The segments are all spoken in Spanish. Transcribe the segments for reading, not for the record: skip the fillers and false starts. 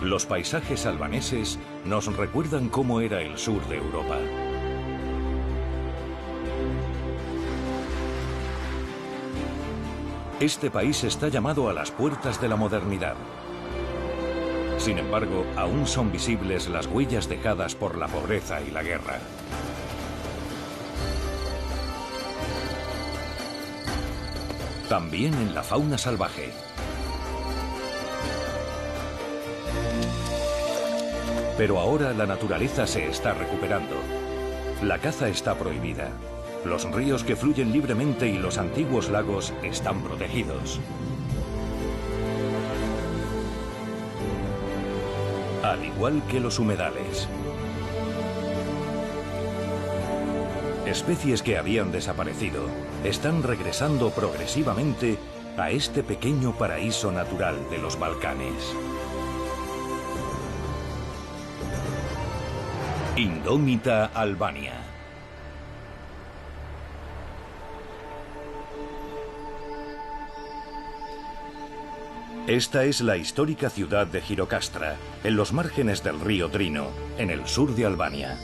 Los paisajes albaneses nos recuerdan cómo era el sur de Europa. Este país está llamado a las puertas de la modernidad. Sin embargo, aún son visibles las huellas dejadas por la pobreza y la guerra. También en la fauna salvaje. Pero ahora la naturaleza se está recuperando. La caza está prohibida. Los ríos que fluyen libremente y los antiguos lagos están protegidos. Al igual que los humedales. Especies que habían desaparecido están regresando progresivamente a este pequeño paraíso natural de los Balcanes. Indómita Albania. Esta es la histórica ciudad de Gjirokastra, en los márgenes del río Drino, en el sur de Albania.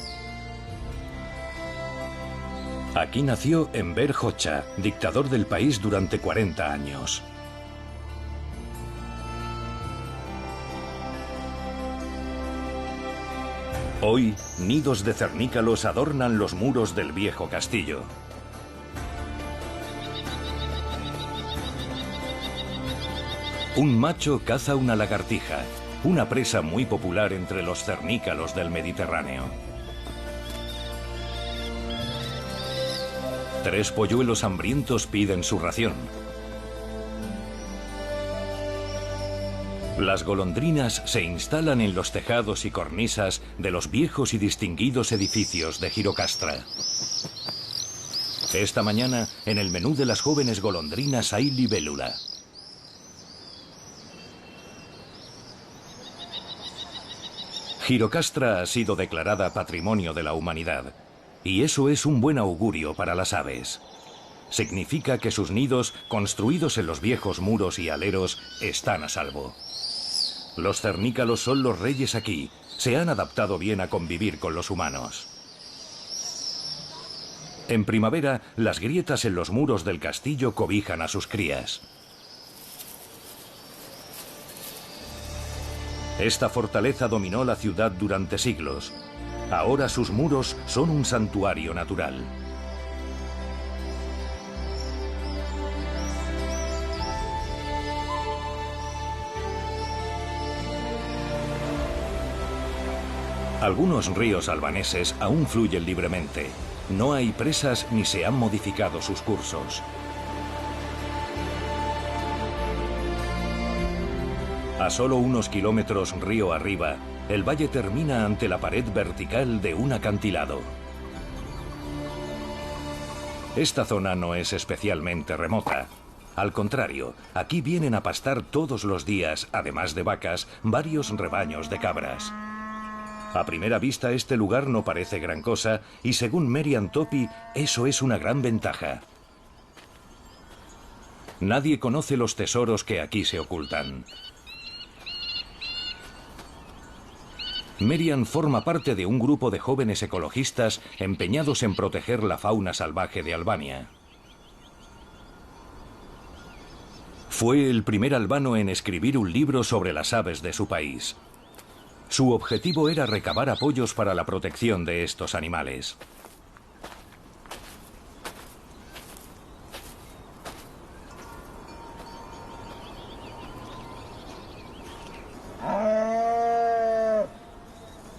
Aquí nació Enver Hoxha, dictador del país durante 40 años. Hoy, nidos de cernícalos adornan los muros del viejo castillo. Un macho caza una lagartija, una presa muy popular entre los cernícalos del Mediterráneo. 3 polluelos hambrientos piden su ración. Las golondrinas se instalan en los tejados y cornisas de los viejos y distinguidos edificios de Gjirokastra. Esta mañana, en el menú de las jóvenes golondrinas hay libélula. Gjirokastra ha sido declarada Patrimonio de la Humanidad, y eso es un buen augurio para las aves. Significa que sus nidos, construidos en los viejos muros y aleros, están a salvo. Los cernícalos son los reyes aquí, se han adaptado bien a convivir con los humanos. En primavera, las grietas en los muros del castillo cobijan a sus crías. Esta fortaleza dominó la ciudad durante siglos. Ahora sus muros son un santuario natural. Algunos ríos albaneses aún fluyen libremente. No hay presas ni se han modificado sus cursos. A solo unos kilómetros río arriba, el valle termina ante la pared vertical de un acantilado. Esta zona no es especialmente remota. Al contrario, aquí vienen a pastar todos los días, además de vacas, varios rebaños de cabras. A primera vista este lugar no parece gran cosa y según Merian Topi, eso es una gran ventaja. Nadie conoce los tesoros que aquí se ocultan. Merian forma parte de un grupo de jóvenes ecologistas empeñados en proteger la fauna salvaje de Albania. Fue el primer albano en escribir un libro sobre las aves de su país. Su objetivo era recabar apoyos para la protección de estos animales.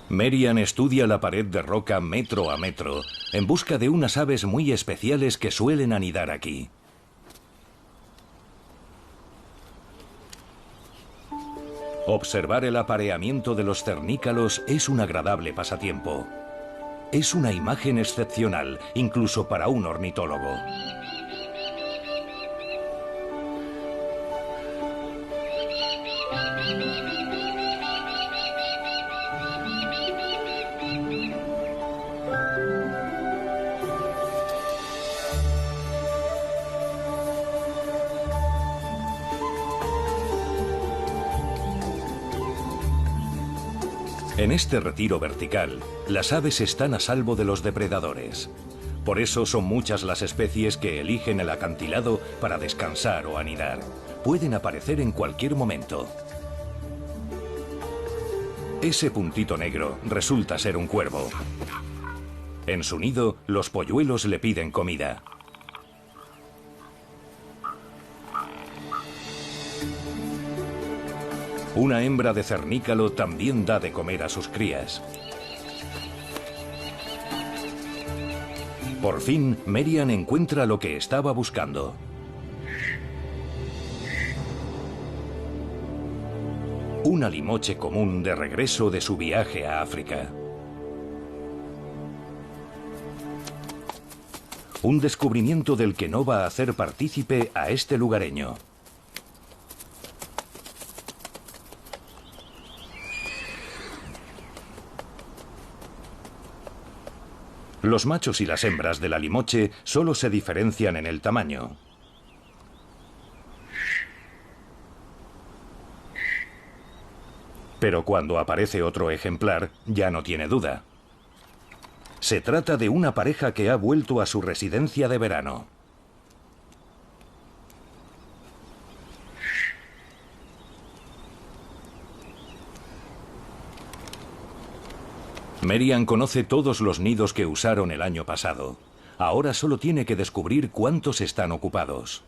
Merian estudia la pared de roca metro a metro, en busca de unas aves muy especiales que suelen anidar aquí. Observar el apareamiento de los cernícalos es un agradable pasatiempo. Es una imagen excepcional, incluso para un ornitólogo. En este retiro vertical, las aves están a salvo de los depredadores. Por eso son muchas las especies que eligen el acantilado para descansar o anidar. Pueden aparecer en cualquier momento. Ese puntito negro resulta ser un cuervo. En su nido, los polluelos le piden comida. Una hembra de cernícalo también da de comer a sus crías. Por fin, Merian encuentra lo que estaba buscando. Una limoche común de regreso de su viaje a África. Un descubrimiento del que no va a hacer partícipe a este lugareño. Los machos y las hembras de la limoche solo se diferencian en el tamaño. Pero cuando aparece otro ejemplar, ya no tiene duda. Se trata de una pareja que ha vuelto a su residencia de verano. Merian conoce todos los nidos que usaron el año pasado. Ahora solo tiene que descubrir cuántos están ocupados.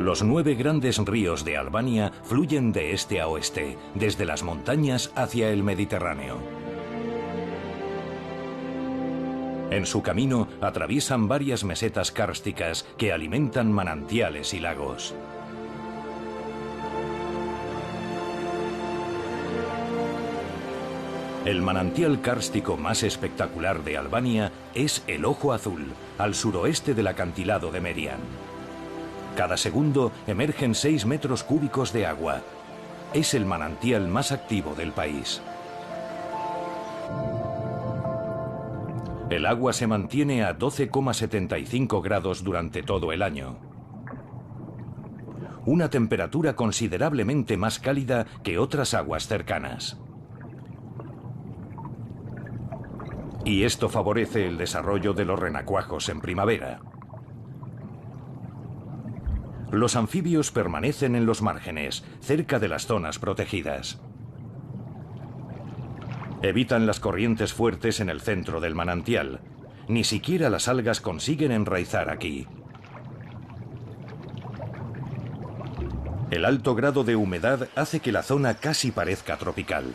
Los 9 grandes ríos de Albania fluyen de este a oeste, desde las montañas hacia el Mediterráneo. En su camino atraviesan varias mesetas kársticas que alimentan manantiales y lagos. El manantial kárstico más espectacular de Albania es el Ojo Azul, al suroeste del acantilado de Merian. Cada segundo emergen 6 metros cúbicos de agua. Es el manantial más activo del país. El agua se mantiene a 12,75 grados durante todo el año. Una temperatura considerablemente más cálida que otras aguas cercanas. Y esto favorece el desarrollo de los renacuajos en primavera. Los anfibios permanecen en los márgenes, cerca de las zonas protegidas. Evitan las corrientes fuertes en el centro del manantial. Ni siquiera las algas consiguen enraizar aquí. El alto grado de humedad hace que la zona casi parezca tropical.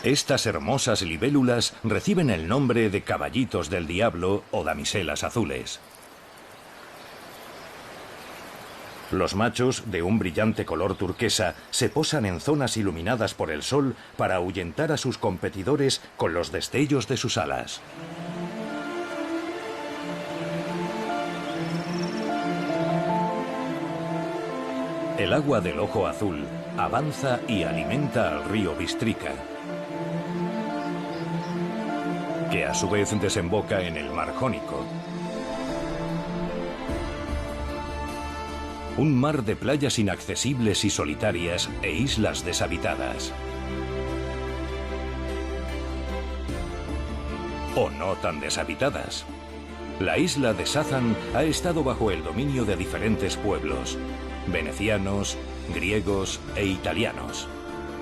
Estas hermosas libélulas reciben el nombre de caballitos del diablo o damiselas azules. Los machos, de un brillante color turquesa, se posan en zonas iluminadas por el sol para ahuyentar a sus competidores con los destellos de sus alas. El agua del Ojo Azul avanza y alimenta al río Bistrica, que a su vez desemboca en el mar Jónico. Un mar de playas inaccesibles y solitarias e islas deshabitadas. O no tan deshabitadas. La isla de Sazan ha estado bajo el dominio de diferentes pueblos, venecianos, griegos e italianos.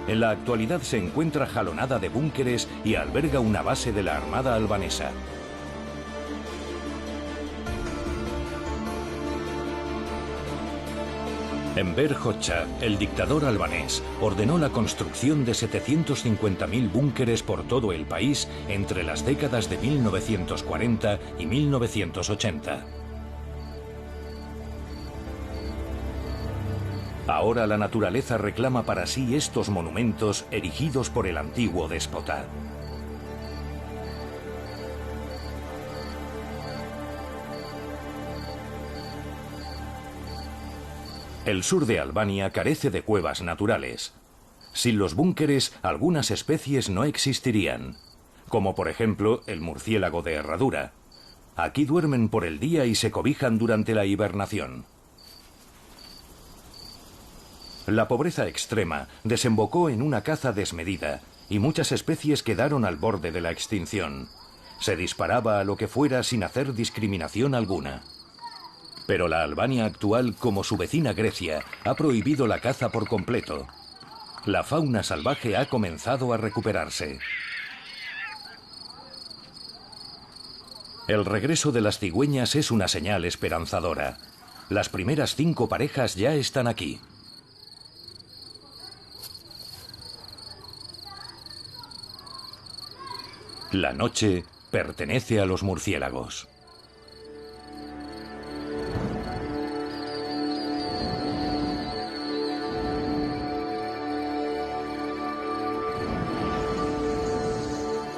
En la actualidad se encuentra jalonada de búnkeres y alberga una base de la Armada albanesa. Enver Hoxha, el dictador albanés, ordenó la construcción de 750.000 búnkeres por todo el país entre las décadas de 1940 y 1980. Ahora la naturaleza reclama para sí estos monumentos erigidos por el antiguo déspota. El sur de Albania carece de cuevas naturales. Sin los búnkeres, algunas especies no existirían. como por ejemplo el murciélago de herradura. Aquí duermen por el día y se cobijan durante la hibernación. La pobreza extrema desembocó en una caza desmedida y muchas especies quedaron al borde de la extinción. Se disparaba a lo que fuera sin hacer discriminación alguna. Pero la Albania actual, como su vecina Grecia, ha prohibido la caza por completo. La fauna salvaje ha comenzado a recuperarse. El regreso de las cigüeñas es una señal esperanzadora. Las primeras 5 parejas ya están aquí. La noche pertenece a los murciélagos.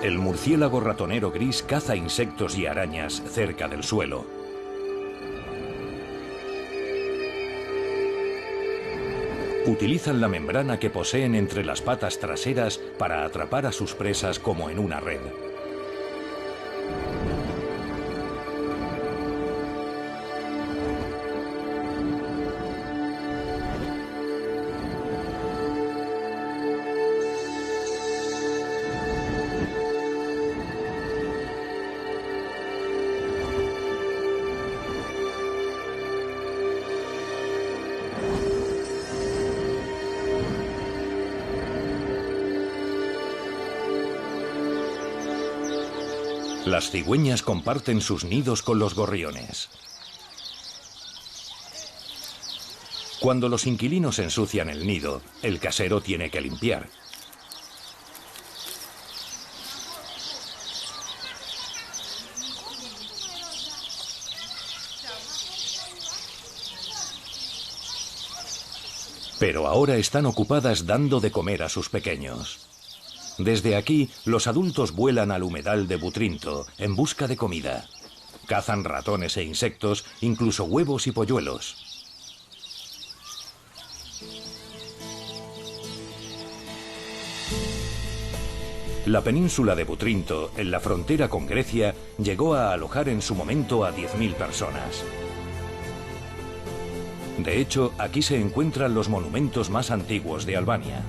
El murciélago ratonero gris caza insectos y arañas cerca del suelo. Utilizan la membrana que poseen entre las patas traseras para atrapar a sus presas como en una red. Las cigüeñas comparten sus nidos con los gorriones. Cuando los inquilinos ensucian el nido, el casero tiene que limpiar. Pero ahora están ocupadas dando de comer a sus pequeños. Desde aquí, los adultos vuelan al humedal de Butrinto en busca de comida. Cazan ratones e insectos, incluso huevos y polluelos. La península de Butrinto, en la frontera con Grecia, llegó a alojar en su momento a 10.000 personas. De hecho, aquí se encuentran los monumentos más antiguos de Albania.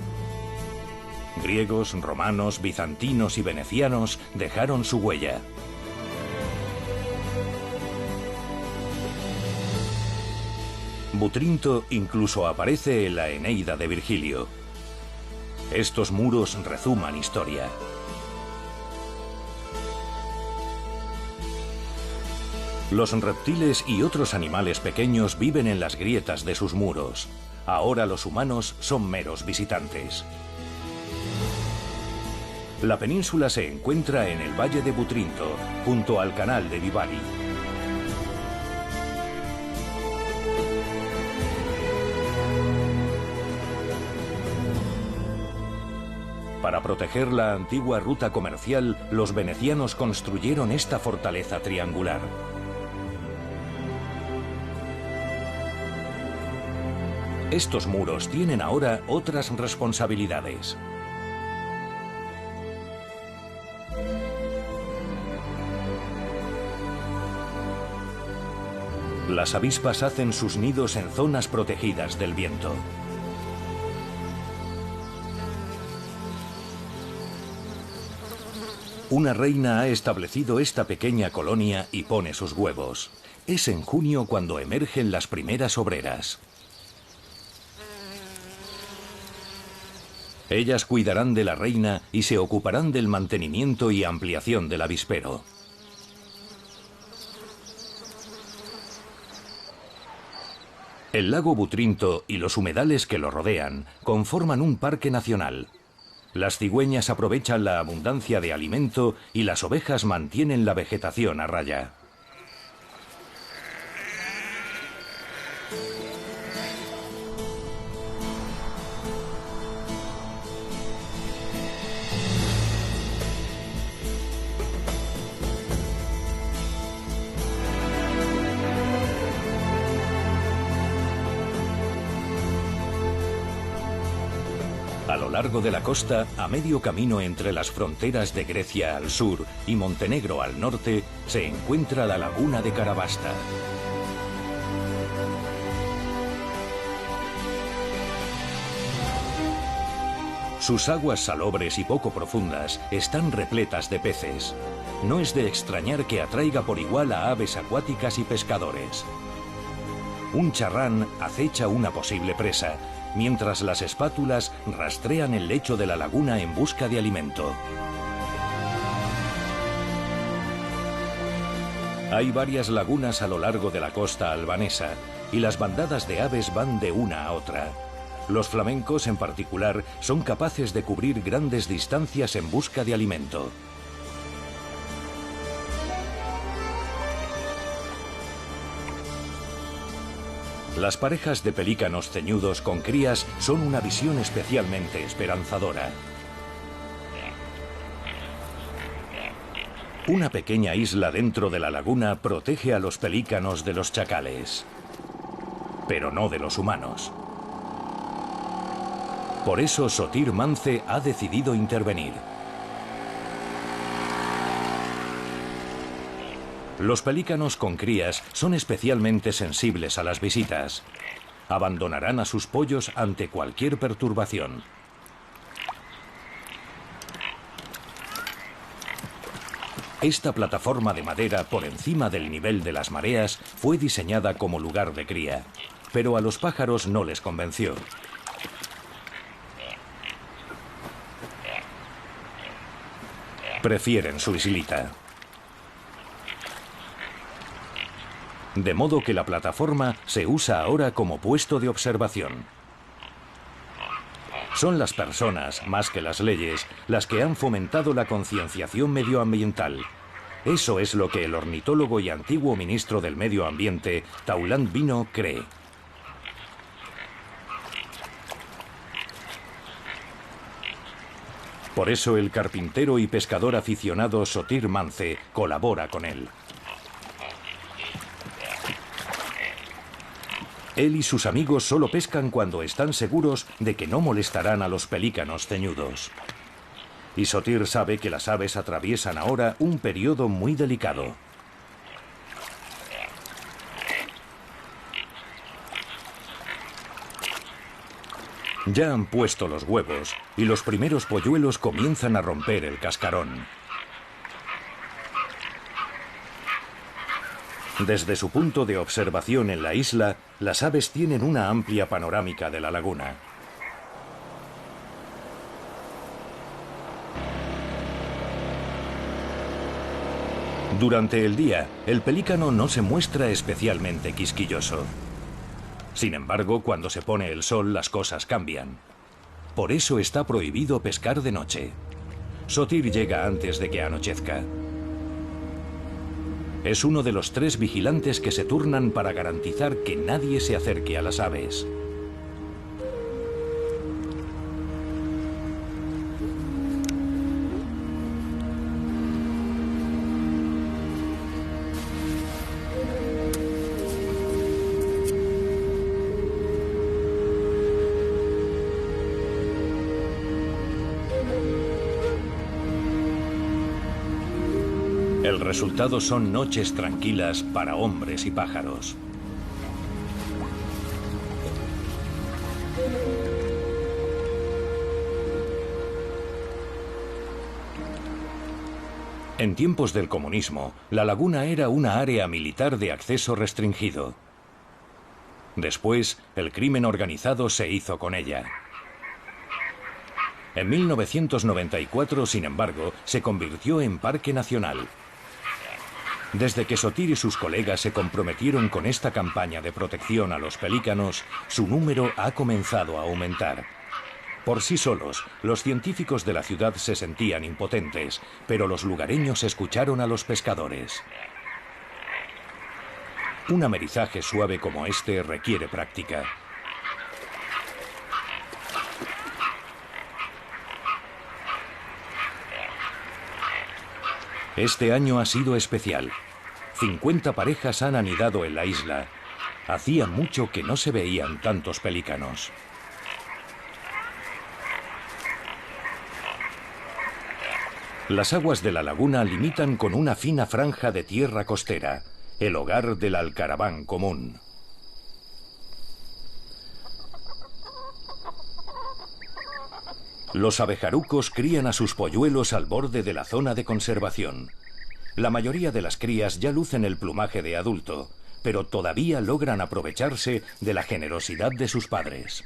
Griegos, romanos, bizantinos y venecianos dejaron su huella. Butrinto incluso aparece en la Eneida de Virgilio. Estos muros rezuman historia. Los reptiles y otros animales pequeños viven en las grietas de sus muros. Ahora los humanos son meros visitantes. La península se encuentra en el valle de Butrinto, junto al canal de Vivari. Para proteger la antigua ruta comercial, los venecianos construyeron esta fortaleza triangular. Estos muros tienen ahora otras responsabilidades. Las avispas hacen sus nidos en zonas protegidas del viento. Una reina ha establecido esta pequeña colonia y pone sus huevos. Es en junio cuando emergen las primeras obreras. Ellas cuidarán de la reina y se ocuparán del mantenimiento y ampliación del avispero. El lago Butrinto y los humedales que lo rodean conforman un parque nacional. Las cigüeñas aprovechan la abundancia de alimento y las ovejas mantienen la vegetación a raya. A lo largo de la costa, a medio camino entre las fronteras de Grecia al sur y Montenegro al norte, se encuentra la laguna de Karabasta. Sus aguas salobres y poco profundas están repletas de peces. No es de extrañar que atraiga por igual a aves acuáticas y pescadores. Un charrán acecha una posible presa, mientras las espátulas rastrean el lecho de la laguna en busca de alimento. Hay varias lagunas a lo largo de la costa albanesa, y las bandadas de aves van de una a otra. Los flamencos, en particular, son capaces de cubrir grandes distancias en busca de alimento. Las parejas de pelícanos ceñudos con crías son una visión especialmente esperanzadora. Una pequeña isla dentro de la laguna protege a los pelícanos de los chacales, pero no de los humanos. Por eso Sotir Mance ha decidido intervenir. Los pelícanos con crías son especialmente sensibles a las visitas. Abandonarán a sus pollos ante cualquier perturbación. Esta plataforma de madera por encima del nivel de las mareas fue diseñada como lugar de cría, pero a los pájaros no les convenció. Prefieren su islita. De modo que la plataforma se usa ahora como puesto de observación. Son las personas, más que las leyes, las que han fomentado la concienciación medioambiental. Eso es lo que el ornitólogo y antiguo ministro del Medio Ambiente, Taulant Bino, cree. Por eso el carpintero y pescador aficionado Sotir Mance colabora con él. Él y sus amigos solo pescan cuando están seguros de que no molestarán a los pelícanos ceñudos. Y Sotir sabe que las aves atraviesan ahora un periodo muy delicado. Ya han puesto los huevos y los primeros polluelos comienzan a romper el cascarón. Desde su punto de observación en la isla, las aves tienen una amplia panorámica de la laguna. Durante el día, el pelícano no se muestra especialmente quisquilloso. Sin embargo, cuando se pone el sol, las cosas cambian. Por eso está prohibido pescar de noche. Sotir llega antes de que anochezca. Es uno de los 3 vigilantes que se turnan para garantizar que nadie se acerque a las aves. El resultado son noches tranquilas para hombres y pájaros. En tiempos del comunismo, la laguna era una área militar de acceso restringido. Después, el crimen organizado se hizo con ella. En 1994, sin embargo, se convirtió en parque nacional. Desde que Sotir y sus colegas se comprometieron con esta campaña de protección a los pelícanos, su número ha comenzado a aumentar. Por sí solos, los científicos de la ciudad se sentían impotentes, pero los lugareños escucharon a los pescadores. Un amerizaje suave como este requiere práctica. Este año ha sido especial. 50 parejas han anidado en la isla. Hacía mucho que no se veían tantos pelícanos. Las aguas de la laguna limitan con una fina franja de tierra costera, el hogar del alcaraván común. Los abejarucos crían a sus polluelos al borde de la zona de conservación. La mayoría de las crías ya lucen el plumaje de adulto, pero todavía logran aprovecharse de la generosidad de sus padres.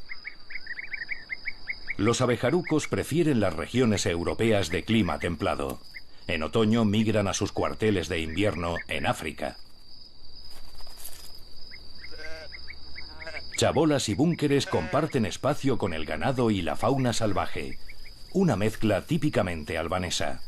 Los abejarucos prefieren las regiones europeas de clima templado. En otoño migran a sus cuarteles de invierno en África. Chabolas y búnkeres comparten espacio con el ganado y la fauna salvaje, una mezcla típicamente albanesa.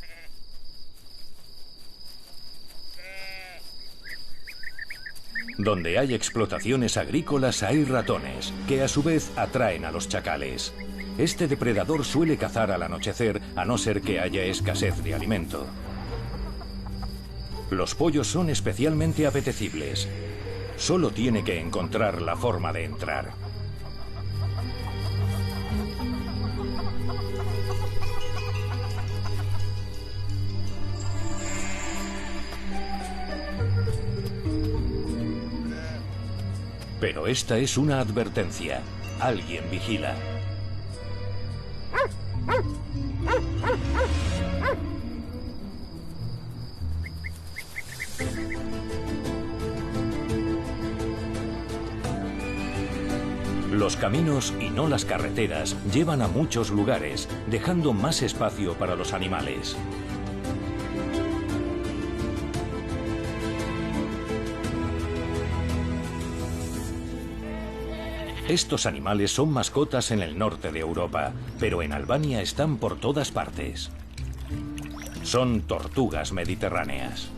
Donde hay explotaciones agrícolas hay ratones, que a su vez atraen a los chacales. Este depredador suele cazar al anochecer, a no ser que haya escasez de alimento. Los pollos son especialmente apetecibles. Solo tiene que encontrar la forma de entrar. Pero esta es una advertencia. Alguien vigila. Los caminos y no las carreteras llevan a muchos lugares, dejando más espacio para los animales. Estos animales son mascotas en el norte de Europa, pero en Albania están por todas partes. Son tortugas mediterráneas.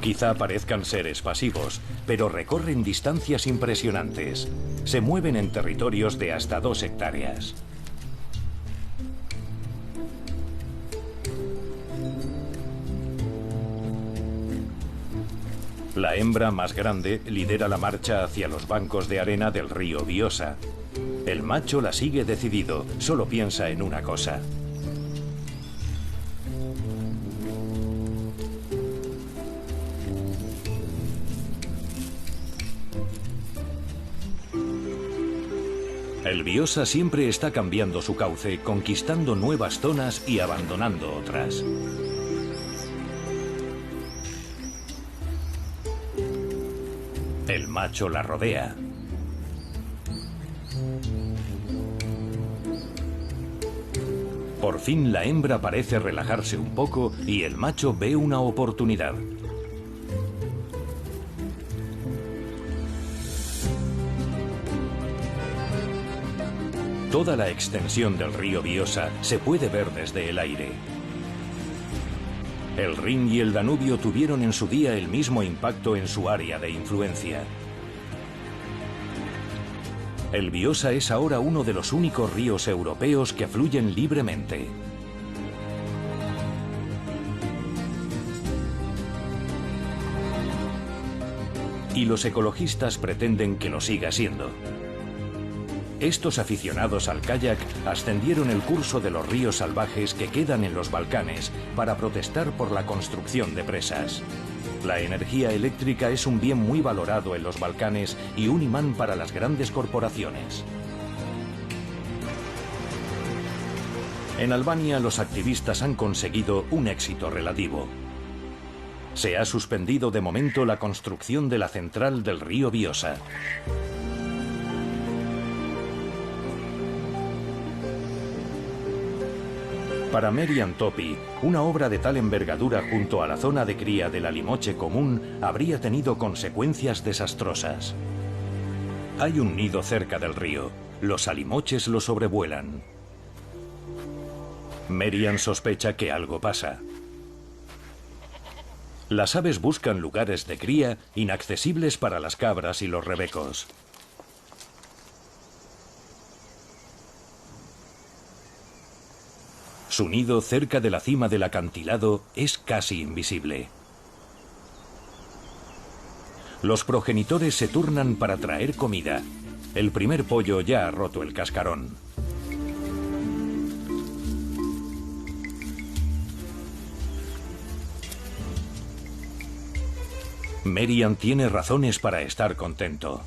Quizá parezcan seres pasivos, pero recorren distancias impresionantes. Se mueven en territorios de hasta 2 hectáreas. La hembra más grande lidera la marcha hacia los bancos de arena del río Vjosa. El macho la sigue decidido, solo piensa en una cosa. El Vjosa siempre está cambiando su cauce, conquistando nuevas zonas y abandonando otras. El macho la rodea. Por fin la hembra parece relajarse un poco y el macho ve una oportunidad. Toda la extensión del río Vjosa se puede ver desde el aire. El Rin y el Danubio tuvieron en su día el mismo impacto en su área de influencia. El Vjosa es ahora uno de los únicos ríos europeos que fluyen libremente. Y los ecologistas pretenden que lo siga siendo. Estos aficionados al kayak ascendieron el curso de los ríos salvajes que quedan en los Balcanes para protestar por la construcción de presas. La energía eléctrica es un bien muy valorado en los Balcanes y un imán para las grandes corporaciones. En Albania los activistas han conseguido un éxito relativo. Se ha suspendido de momento la construcción de la central del río Vjosa. Para Merian Topi, una obra de tal envergadura junto a la zona de cría de la limoche común habría tenido consecuencias desastrosas. Hay un nido cerca del río. Los alimoches lo sobrevuelan. Merian sospecha que algo pasa. Las aves buscan lugares de cría inaccesibles para las cabras y los rebecos. Su nido cerca de la cima del acantilado es casi invisible. Los progenitores se turnan para traer comida. El primer pollo ya ha roto el cascarón. Merian tiene razones para estar contento.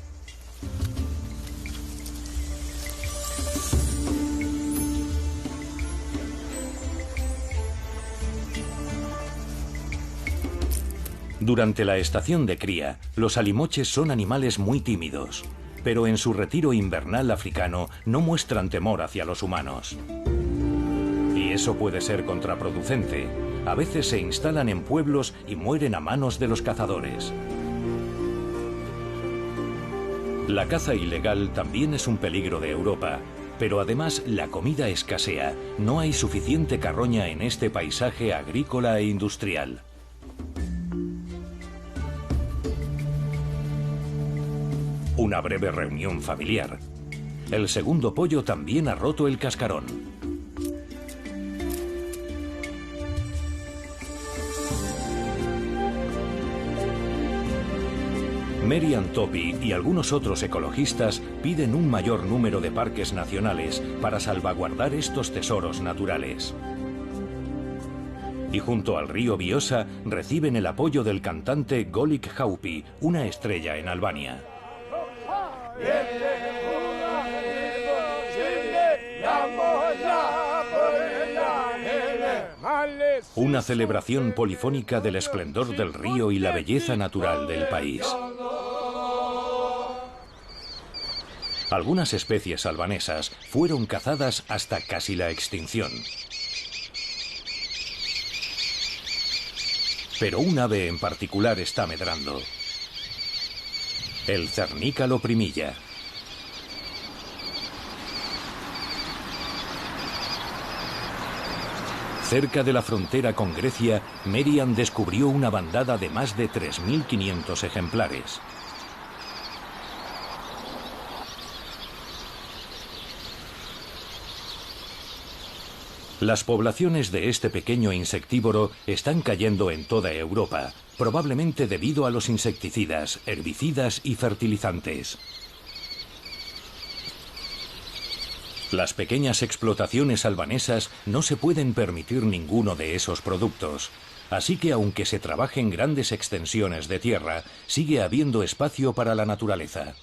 Durante la estación de cría, los alimoches son animales muy tímidos, pero en su retiro invernal africano no muestran temor hacia los humanos. Y eso puede ser contraproducente. A veces se instalan en pueblos y mueren a manos de los cazadores. La caza ilegal también es un peligro de Europa, pero además la comida escasea. No hay suficiente carroña en este paisaje agrícola e industrial. Una breve reunión familiar. El segundo pollo también ha roto el cascarón. Merian Topi y algunos otros ecologistas piden un mayor número de parques nacionales para salvaguardar estos tesoros naturales. Y junto al río Vjosa reciben el apoyo del cantante Golik Haupi, una estrella en Albania. Una celebración polifónica del esplendor del río y la belleza natural del país. Algunas especies albanesas fueron cazadas hasta casi la extinción. Pero un ave en particular está medrando. El cernícalo primilla. Cerca de la frontera con Grecia, Merian descubrió una bandada de más de 3.500 ejemplares. Las poblaciones de este pequeño insectívoro están cayendo en toda Europa, probablemente debido a los insecticidas, herbicidas y fertilizantes. Las pequeñas explotaciones albanesas no se pueden permitir ninguno de esos productos, así que aunque se trabaje en grandes extensiones de tierra, sigue habiendo espacio para la naturaleza.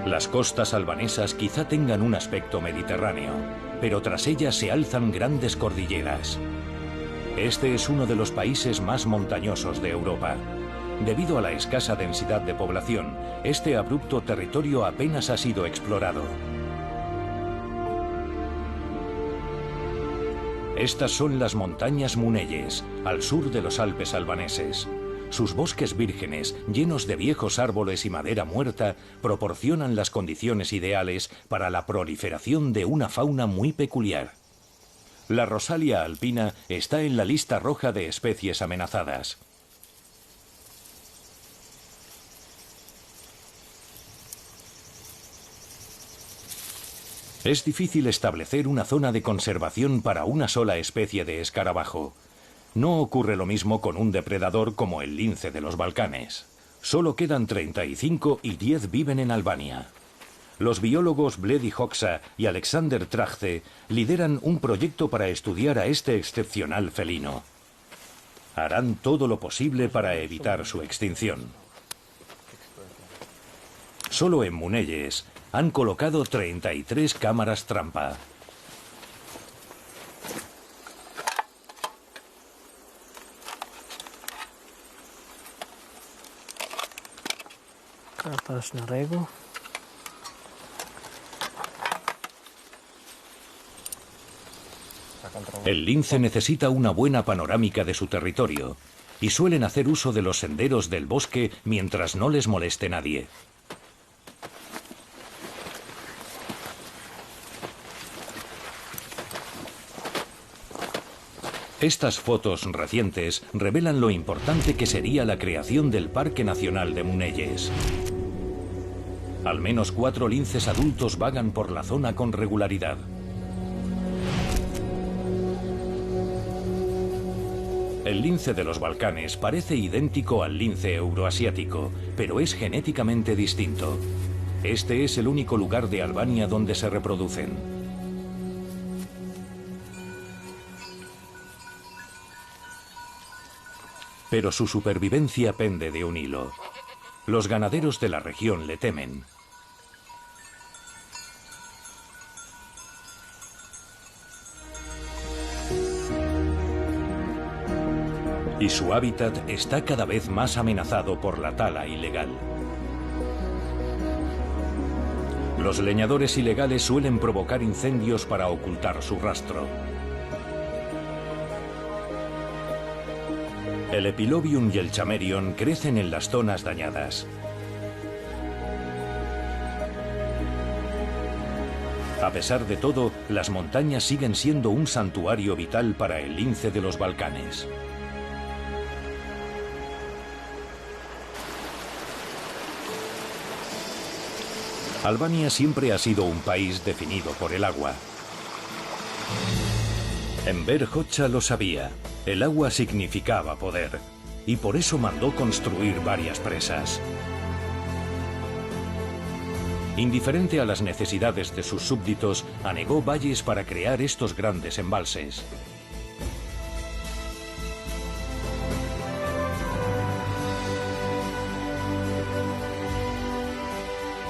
Las costas albanesas quizá tengan un aspecto mediterráneo, pero tras ellas se alzan grandes cordilleras. Este es uno de los países más montañosos de Europa. Debido a la escasa densidad de población, este abrupto territorio apenas ha sido explorado. Estas son las montañas Munelles, al sur de los Alpes albaneses. Sus bosques vírgenes, llenos de viejos árboles y madera muerta, proporcionan las condiciones ideales para la proliferación de una fauna muy peculiar. La Rosalia alpina está en la lista roja de especies amenazadas. Es difícil establecer una zona de conservación para una sola especie de escarabajo. No ocurre lo mismo con un depredador como el lince de los Balcanes. Solo quedan 35 y 10 viven en Albania. Los biólogos Bledi Hoxha y Alexander Trachce lideran un proyecto para estudiar a este excepcional felino. Harán todo lo posible para evitar su extinción. Solo en Munelles han colocado 33 cámaras trampa. El lince necesita una buena panorámica de su territorio y suelen hacer uso de los senderos del bosque mientras no les moleste nadie. Estas fotos recientes revelan lo importante que sería la creación del Parque Nacional de Munelles. Al menos 4 linces adultos vagan por la zona con regularidad. El lince de los Balcanes parece idéntico al lince euroasiático, pero es genéticamente distinto. Este es el único lugar de Albania donde se reproducen. pero su supervivencia pende de un hilo. Los ganaderos de la región le temen. Y su hábitat está cada vez más amenazado por la tala ilegal. Los leñadores ilegales suelen provocar incendios para ocultar su rastro. El Epilobium y el Chamerion crecen en las zonas dañadas. A pesar de todo, las montañas siguen siendo un santuario vital para el lince de los Balcanes. Albania siempre ha sido un país definido por el agua. Enver Hoxha lo sabía. El agua significaba poder, y por eso mandó construir varias presas. Indiferente a las necesidades de sus súbditos, anegó valles para crear estos grandes embalses.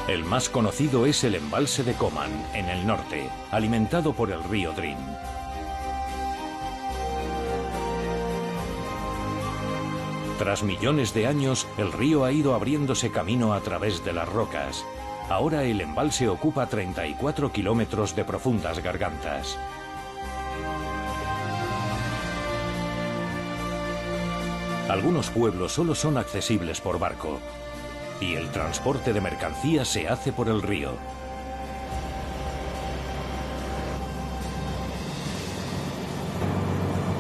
El más conocido es el embalse de Koman, en el norte, alimentado por el río Drin. Tras millones de años, el río ha ido abriéndose camino a través de las rocas. Ahora el embalse ocupa 34 kilómetros de profundas gargantas. Algunos pueblos solo son accesibles por barco, y el transporte de mercancías se hace por el río.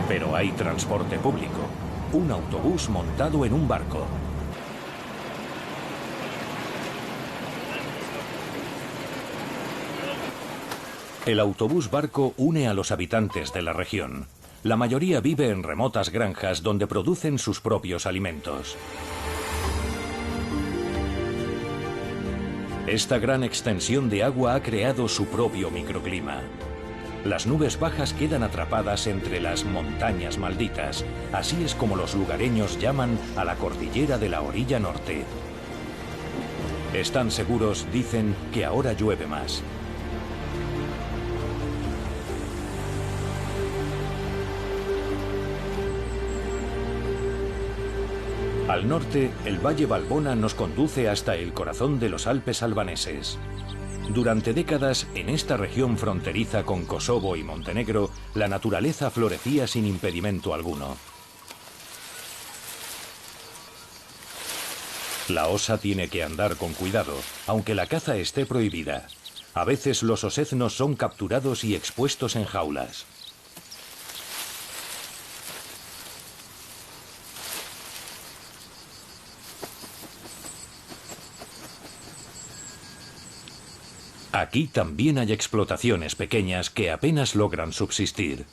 Pero hay transporte público. Un autobús montado en un barco. El autobús barco une a los habitantes de la región. La mayoría vive en remotas granjas donde producen sus propios alimentos. Esta gran extensión de agua ha creado su propio microclima. Las nubes bajas quedan atrapadas entre las montañas malditas. Así es como los lugareños llaman a la cordillera de la orilla norte. Están seguros, dicen, que ahora llueve más. Al norte, el Valle Valbona nos conduce hasta el corazón de los Alpes albaneses. Durante décadas, en esta región fronteriza con Kosovo y Montenegro, la naturaleza florecía sin impedimento alguno. La osa tiene que andar con cuidado, aunque la caza esté prohibida. A veces los oseznos son capturados y expuestos en jaulas. Aquí también hay explotaciones pequeñas que apenas logran subsistir.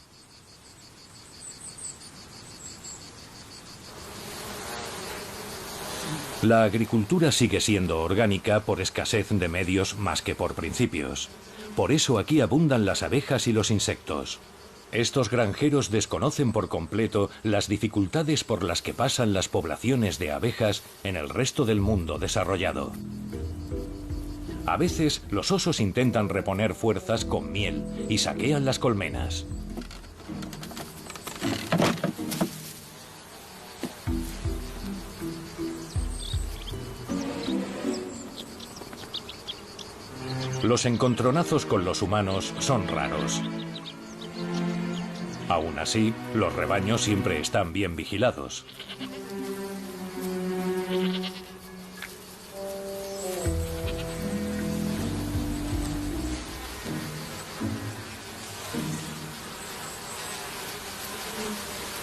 La agricultura sigue siendo orgánica por escasez de medios más que por principios. Por eso aquí abundan las abejas y los insectos. Estos granjeros desconocen por completo las dificultades por las que pasan las poblaciones de abejas en el resto del mundo desarrollado. A veces, los osos intentan reponer fuerzas con miel y saquean las colmenas. Los encontronazos con los humanos son raros. Aún así, los rebaños siempre están bien vigilados.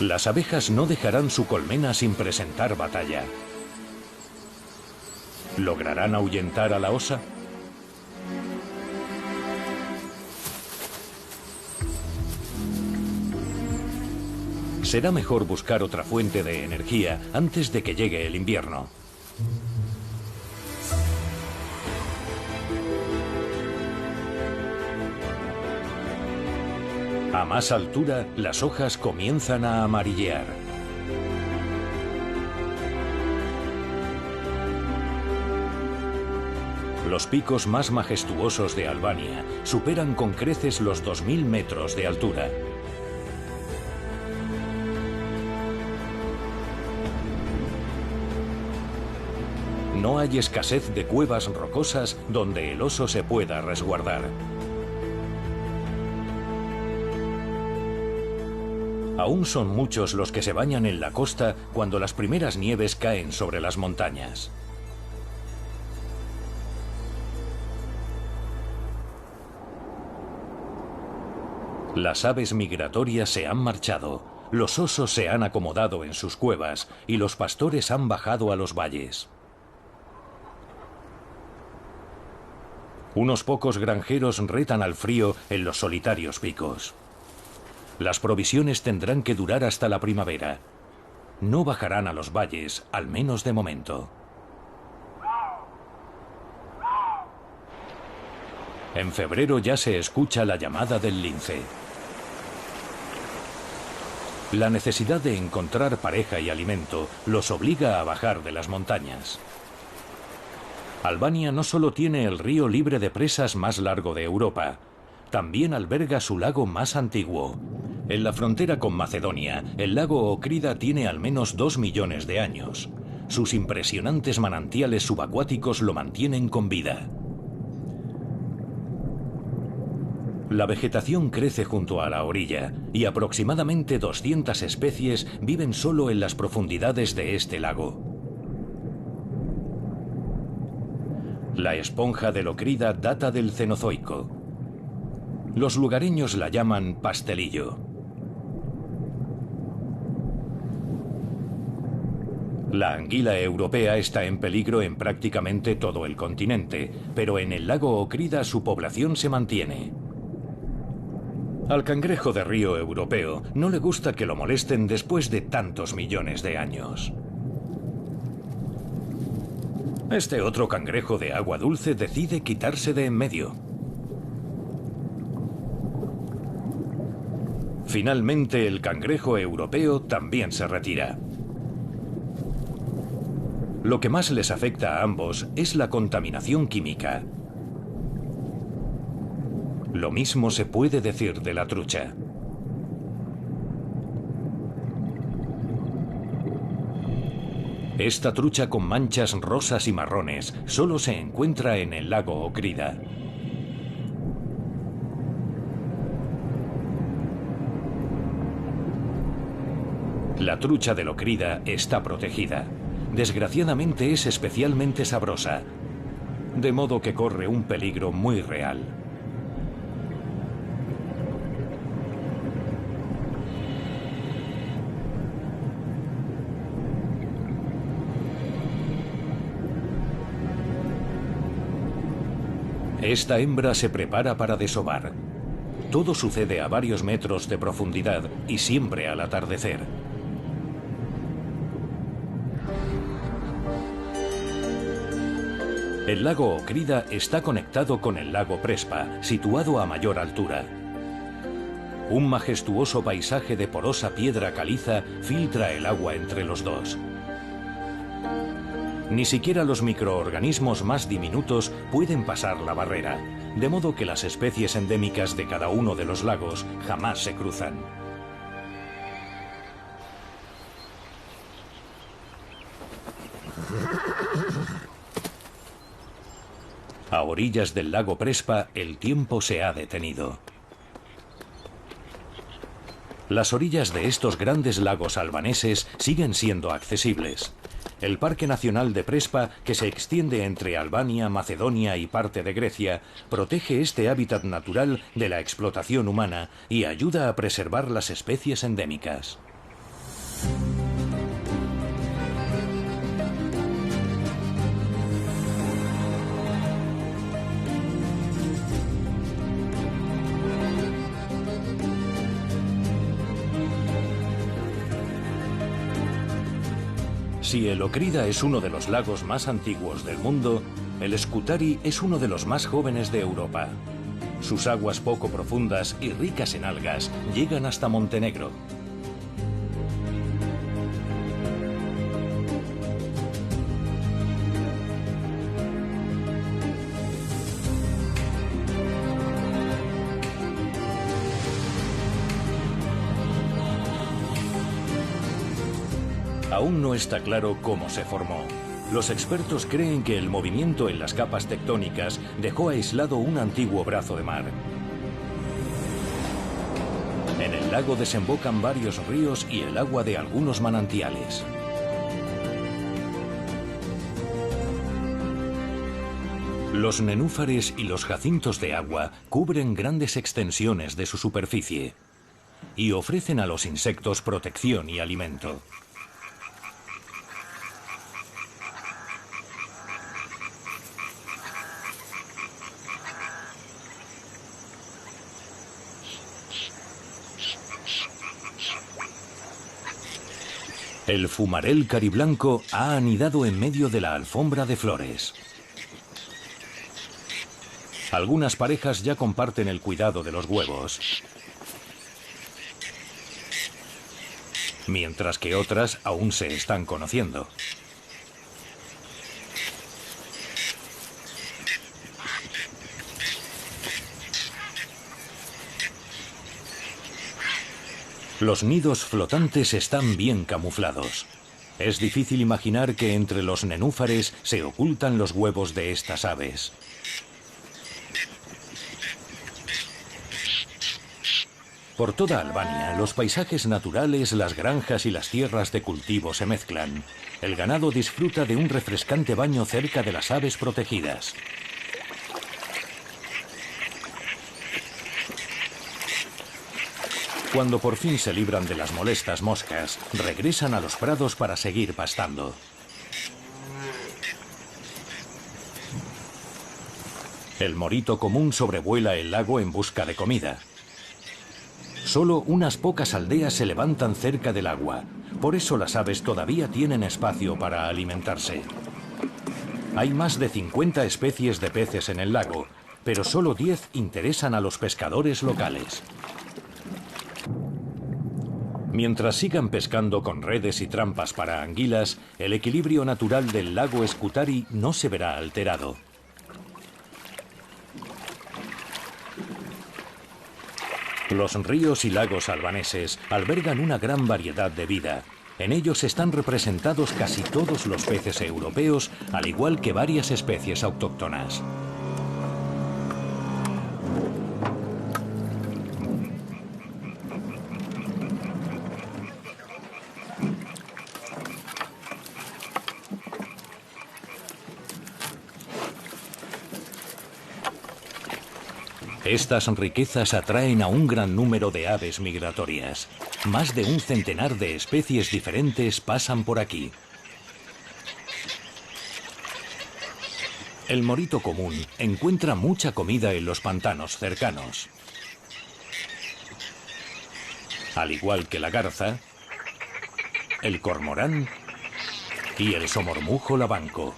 Las abejas no dejarán su colmena sin presentar batalla. ¿Lograrán ahuyentar a la osa? Será mejor buscar otra fuente de energía antes de que llegue el invierno. A más altura, las hojas comienzan a amarillear. Los picos más majestuosos de Albania superan con creces los 2000 metros de altura. No hay escasez de cuevas rocosas donde el oso se pueda resguardar. Aún son muchos los que se bañan en la costa cuando las primeras nieves caen sobre las montañas. Las aves migratorias se han marchado, los osos se han acomodado en sus cuevas y los pastores han bajado a los valles. Unos pocos granjeros retan al frío en los solitarios picos. Las provisiones tendrán que durar hasta la primavera. No bajarán a los valles, al menos de momento. En febrero ya se escucha la llamada del lince. La necesidad de encontrar pareja y alimento los obliga a bajar de las montañas. Albania no solo tiene el río libre de presas más largo de Europa, también alberga su lago más antiguo. En la frontera con Macedonia, el lago Okrida tiene al menos 2 millones de años. Sus impresionantes manantiales subacuáticos lo mantienen con vida. La vegetación crece junto a la orilla y aproximadamente 200 especies viven solo en las profundidades de este lago. La esponja del Okrida data del Cenozoico. Los lugareños la llaman pastelillo. La anguila europea está en peligro en prácticamente todo el continente, pero en el lago Okrida su población se mantiene. Al cangrejo de río europeo no le gusta que lo molesten después de tantos millones de años. Este otro cangrejo de agua dulce decide quitarse de en medio. Finalmente, el cangrejo europeo también se retira. Lo que más les afecta a ambos es la contaminación química. Lo mismo se puede decir de la trucha. Esta trucha con manchas rosas y marrones solo se encuentra en el lago Okrida. La trucha del Okrida está protegida. Desgraciadamente es especialmente sabrosa, de modo que corre un peligro muy real. Esta hembra se prepara para desovar. Todo sucede a varios metros de profundidad y siempre al atardecer. El lago Okrida está conectado con el lago Prespa, situado a mayor altura. Un majestuoso paisaje de porosa piedra caliza filtra el agua entre los dos. Ni siquiera los microorganismos más diminutos pueden pasar la barrera, de modo que las especies endémicas de cada uno de los lagos jamás se cruzan. A orillas del lago Prespa, el tiempo se ha detenido. Las orillas de estos grandes lagos albaneses siguen siendo accesibles. El Parque Nacional de Prespa, que se extiende entre Albania, Macedonia y parte de Grecia, protege este hábitat natural de la explotación humana y ayuda a preservar las especies endémicas. Si el Okrida es uno de los lagos más antiguos del mundo, el Skutari es uno de los más jóvenes de Europa. Sus aguas poco profundas y ricas en algas llegan hasta Montenegro. Aún no está claro cómo se formó. Los expertos creen que el movimiento en las capas tectónicas dejó aislado un antiguo brazo de mar. En el lago desembocan varios ríos y el agua de algunos manantiales. Los nenúfares y los jacintos de agua cubren grandes extensiones de su superficie y ofrecen a los insectos protección y alimento. El fumarel cariblanco ha anidado en medio de la alfombra de flores. Algunas parejas ya comparten el cuidado de los huevos, mientras que otras aún se están conociendo. Los nidos flotantes están bien camuflados. Es difícil imaginar que entre los nenúfares se ocultan los huevos de estas aves. Por toda Albania, los paisajes naturales, las granjas y las tierras de cultivo se mezclan. El ganado disfruta de un refrescante baño cerca de las aves protegidas. Cuando por fin se libran de las molestas moscas, regresan a los prados para seguir pastando. El morito común sobrevuela el lago en busca de comida. Solo unas pocas aldeas se levantan cerca del agua, por eso las aves todavía tienen espacio para alimentarse. Hay más de 50 especies de peces en el lago, pero solo 10 interesan a los pescadores locales. Mientras sigan pescando con redes y trampas para anguilas, el equilibrio natural del lago Skutari no se verá alterado. Los ríos y lagos albaneses albergan una gran variedad de vida. En ellos están representados casi todos los peces europeos, al igual que varias especies autóctonas. Estas riquezas atraen a un gran número de aves migratorias. Más de un centenar de especies diferentes pasan por aquí. El morito común encuentra mucha comida en los pantanos cercanos. Al igual que la garza, el cormorán y el somormujo labanco.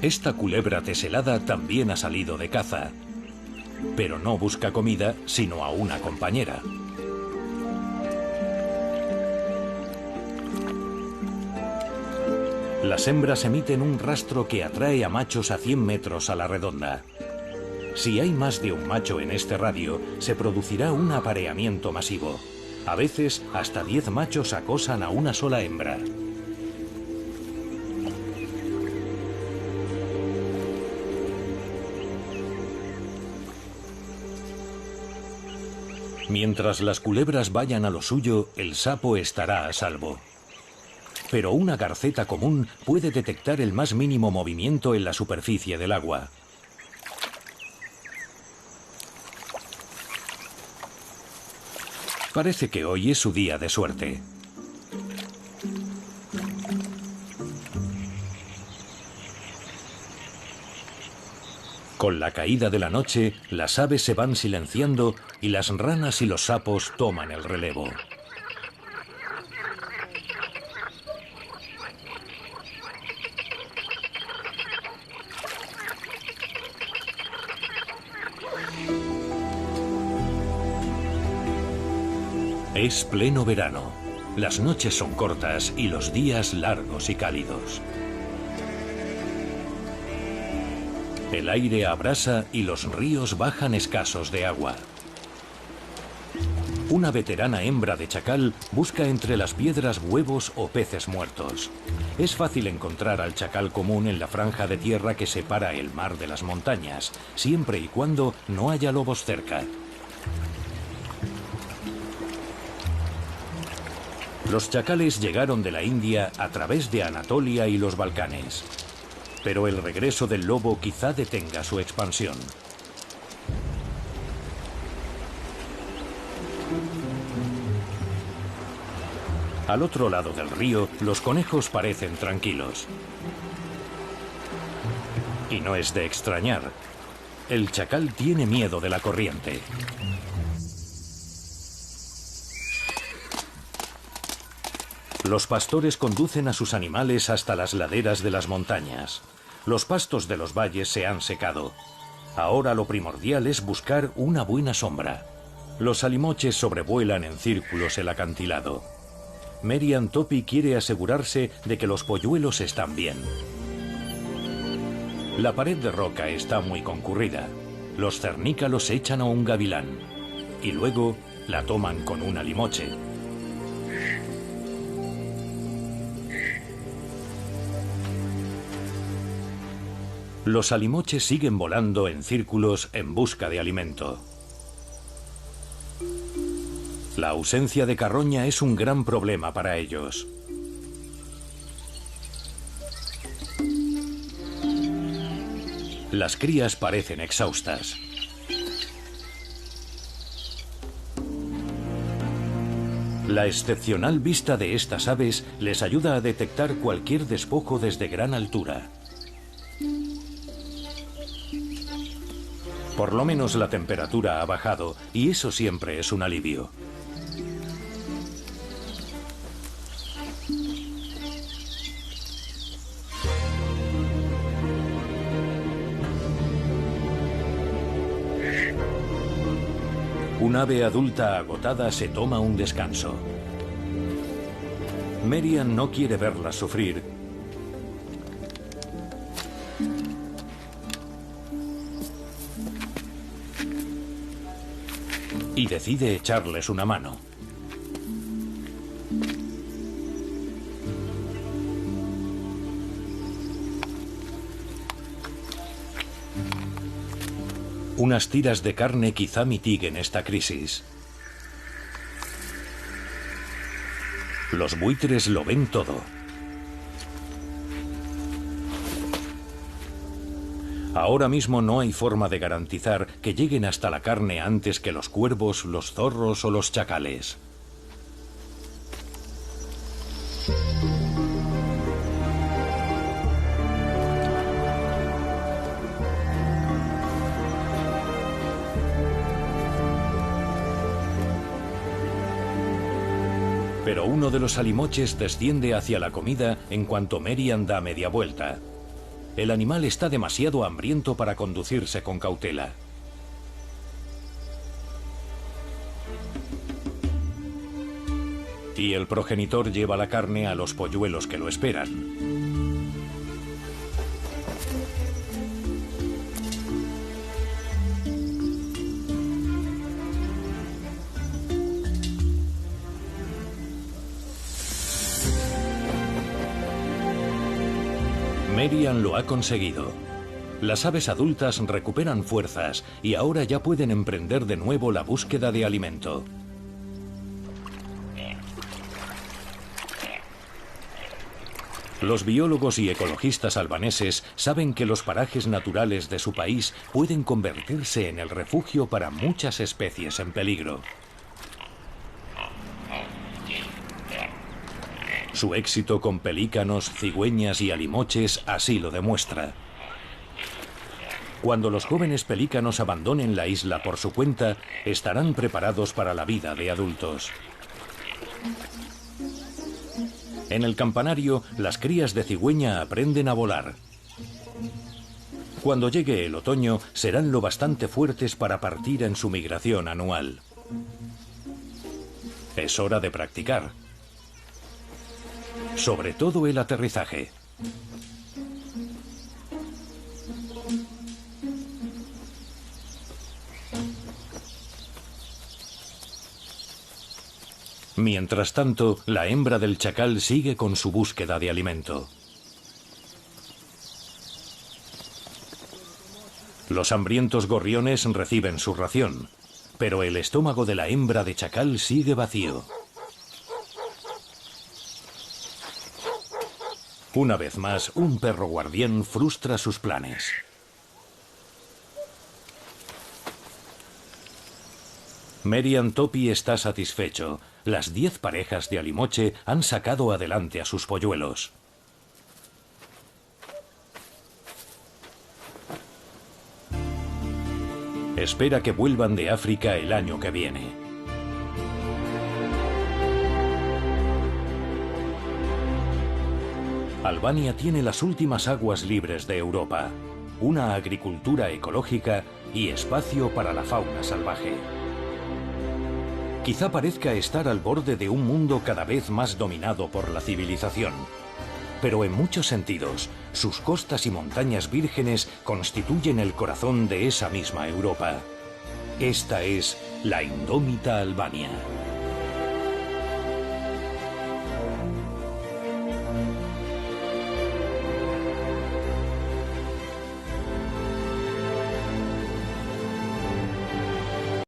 Esta culebra teselada también ha salido de caza, pero no busca comida, sino a una compañera. Las hembras emiten un rastro que atrae a machos a 100 metros a la redonda. Si hay más de un macho en este radio, se producirá un apareamiento masivo. A veces, hasta 10 machos acosan a una sola hembra. Mientras las culebras vayan a lo suyo, el sapo estará a salvo. Pero una garceta común puede detectar el más mínimo movimiento en la superficie del agua. Parece que hoy es su día de suerte. Con la caída de la noche, las aves se van silenciando y las ranas y los sapos toman el relevo. Es pleno verano. Las noches son cortas y los días largos y cálidos. El aire abrasa y los ríos bajan escasos de agua. Una veterana hembra de chacal busca entre las piedras huevos o peces muertos. Es fácil encontrar al chacal común en la franja de tierra que separa el mar de las montañas, siempre y cuando no haya lobos cerca. Los chacales llegaron de la India a través de Anatolia y los Balcanes. Pero el regreso del lobo quizá detenga su expansión. Al otro lado del río, los conejos parecen tranquilos. Y no es de extrañar. El chacal tiene miedo de la corriente. Los pastores conducen a sus animales hasta las laderas de las montañas. Los pastos de los valles se han secado. Ahora lo primordial es buscar una buena sombra. Los alimoches sobrevuelan en círculos el acantilado. Merian Topi quiere asegurarse de que los polluelos están bien. La pared de roca está muy concurrida. Los cernícalos echan a un gavilán y luego la toman con un alimoche. Los alimoches siguen volando en círculos en busca de alimento. La ausencia de carroña es un gran problema para ellos. Las crías parecen exhaustas. La excepcional vista de estas aves les ayuda a detectar cualquier despojo desde gran altura. Por lo menos la temperatura ha bajado y eso siempre es un alivio. Un ave adulta agotada se toma un descanso. Merian no quiere verlas sufrir. Y decide echarles una mano. Unas tiras de carne quizá mitiguen esta crisis. Los buitres lo ven todo. Ahora mismo no hay forma de garantizar que lleguen hasta la carne antes que los cuervos, los zorros o los chacales. Pero uno de los alimoches desciende hacia la comida en cuanto Merian da media vuelta. El animal está demasiado hambriento para conducirse con cautela. Y el progenitor lleva la carne a los polluelos que lo esperan. Merian lo ha conseguido. Las aves adultas recuperan fuerzas y ahora ya pueden emprender de nuevo la búsqueda de alimento. Los biólogos y ecologistas albaneses saben que los parajes naturales de su país pueden convertirse en el refugio para muchas especies en peligro. Su éxito con pelícanos, cigüeñas y alimoches así lo demuestra. Cuando los jóvenes pelícanos abandonen la isla por su cuenta, estarán preparados para la vida de adultos. En el campanario, las crías de cigüeña aprenden a volar. Cuando llegue el otoño, serán lo bastante fuertes para partir en su migración anual. Es hora de practicar. Sobre todo el aterrizaje. Mientras tanto, la hembra del chacal sigue con su búsqueda de alimento. Los hambrientos gorriones reciben su ración, pero el estómago de la hembra de chacal sigue vacío. Una vez más, un perro guardián frustra sus planes. Merian Topi está satisfecho. Las 10 parejas de alimoche han sacado adelante a sus polluelos. Espera que vuelvan de África el año que viene. Albania tiene las últimas aguas libres de Europa, una agricultura ecológica y espacio para la fauna salvaje. Quizá parezca estar al borde de un mundo cada vez más dominado por la civilización, pero en muchos sentidos, sus costas y montañas vírgenes constituyen el corazón de esa misma Europa. Esta es la indómita Albania.